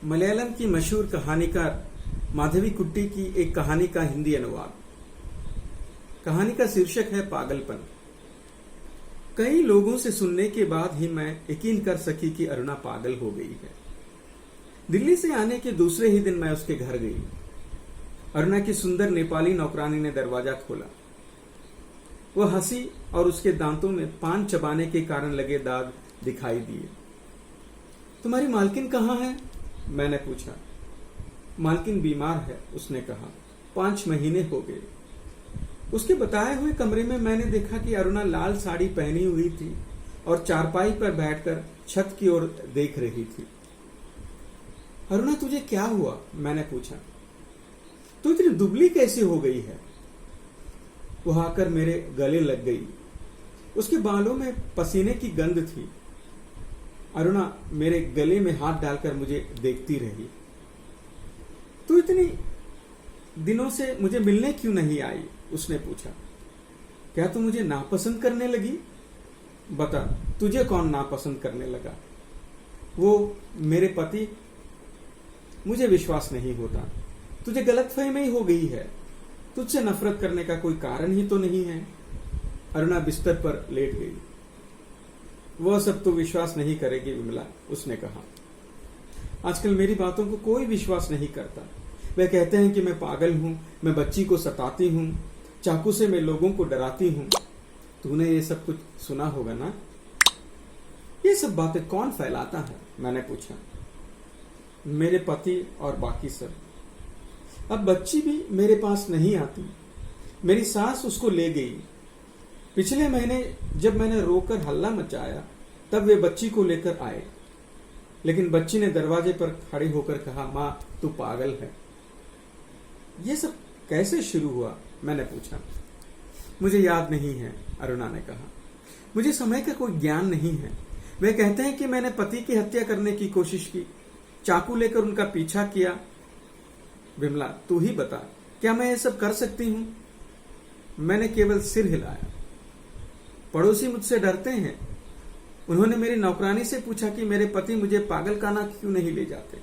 मलयालम की मशहूर कहानीकार माधवी कुट्टी की एक कहानी का हिंदी अनुवाद। कहानी का शीर्षक है पागलपन। कई लोगों से सुनने के बाद ही मैं यकीन कर सकी कि अरुणा पागल हो गई है। दिल्ली से आने के दूसरे ही दिन मैं उसके घर गई। अरुणा की सुंदर नेपाली नौकरानी ने दरवाजा खोला। वह हंसी और उसके दांतों में पान चबाने के कारण लगे दाग दिखाई दिए। तुम्हारी मालकिन कहाँ है? मैंने पूछा। मालकिन बीमार है, उसने कहा। 5 महीने हो गए। उसके बताए हुए कमरे में मैंने देखा कि अरुणा लाल साड़ी पहनी हुई थी और चारपाई पर बैठकर छत की ओर देख रही थी। अरुणा, तुझे क्या हुआ? मैंने पूछा। तू इतनी दुबली कैसे हो गई है? वह आकर मेरे गले लग गई। उसके बालों में पसीने की गंध थी। अरुणा मेरे गले में हाथ डालकर मुझे देखती रही। तू इतनी दिनों से मुझे मिलने क्यों नहीं आई? उसने पूछा। क्या तू मुझे नापसंद करने लगी? बता, तुझे कौन नापसंद करने लगा? वो मेरे पति। मुझे विश्वास नहीं होता। तुझे गलतफहमी हो गई है। तुझसे नफरत करने का कोई कारण ही तो नहीं है। अरुणा बिस्तर पर लेट गई। वह सब तो विश्वास नहीं करेगी विमला, उसने कहा। आजकल मेरी बातों को कोई विश्वास नहीं करता। वे कहते हैं कि मैं पागल हूं, मैं बच्ची को सताती हूं, चाकू से मैं लोगों को डराती हूं। तूने ये सब कुछ सुना होगा ना? ये सब बातें कौन फैलाता है? मैंने पूछा। मेरे पति और बाकी सब। अब बच्ची भी मेरे पास नहीं आती। मेरी सास उसको ले गई। पिछले महीने जब मैंने रोकर हल्ला मचाया तब वे बच्ची को लेकर आए, लेकिन बच्ची ने दरवाजे पर खड़ी होकर कहा, मां तू पागल है। ये सब कैसे शुरू हुआ? मैंने पूछा। मुझे याद नहीं है, अरुणा ने कहा। मुझे समय का कोई ज्ञान नहीं है। वे कहते हैं कि मैंने पति की हत्या करने की कोशिश की, चाकू लेकर उनका पीछा किया। विमला, तू ही बता, क्या मैं ये सब कर सकती हूं? मैंने केवल सिर हिलाया। पड़ोसी मुझसे डरते हैं। उन्होंने मेरी नौकरानी से पूछा कि मेरे पति मुझे पागलखाना क्यों नहीं ले जाते।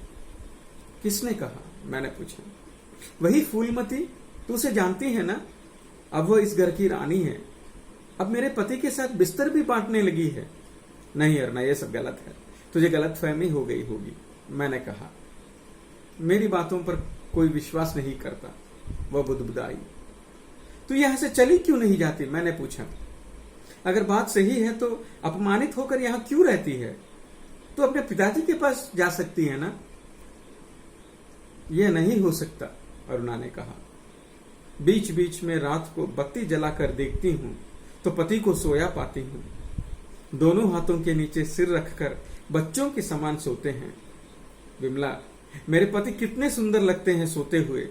किसने कहा? मैंने पूछा। वही फूलमती, तू उसे जानती है ना? अब वह इस घर की रानी है। अब मेरे पति के साथ बिस्तर भी बांटने लगी है। नहीं अरुणा, यह सब गलत है। तुझे गलतफहमी हो गई होगी, मैंने कहा। मेरी बातों पर कोई विश्वास नहीं करता। वह बुदबुदाई। तू यहां से चली क्यों नहीं जाती? मैंने पूछा। अगर बात सही है तो अपमानित होकर यहां क्यों रहती है? तो अपने पिताजी के पास जा सकती है ना? यह नहीं हो सकता, अरुणा ने कहा। बीच बीच में रात को बत्ती जलाकर देखती हूं तो पति को सोया पाती हूं। दोनों हाथों के नीचे सिर रखकर बच्चों के समान सोते हैं। विमला, मेरे पति कितने सुंदर लगते हैं सोते हुए।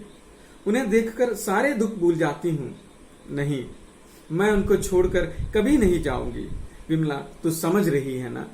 उन्हें देखकर सारे दुख भूल जाती हूं। नहीं, मैं उनको छोड़कर कभी नहीं जाऊंगी। विमला, तू समझ रही है ना?